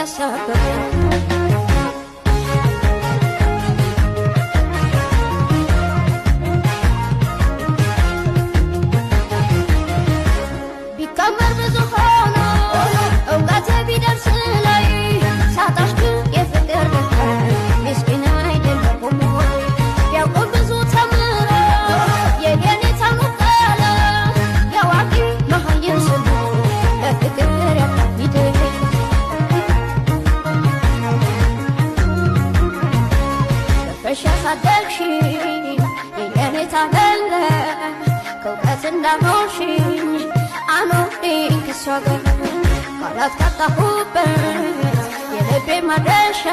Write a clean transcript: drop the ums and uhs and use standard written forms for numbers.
ያሳበበ ቢከመር ብዙ ሆኖ እውቀት ቢደርስ ላይ ሳጣሽ ግን የፍቅር ገፋ ምስኪን አይደለሁም ወይ ቢያውቁ ብዙ ተምረ የኔ ተሙቀለ ያዋቂ መሃይም ስሉ ለፍቅር ያካሂደ ፈሻሳደግሺ የኔ ታለለ ከእውቀት እንዳኖርሽኝ አኖሪኝ ከሷ ጋር ቃላት ካጣሁበት የልቤ ማድረሻ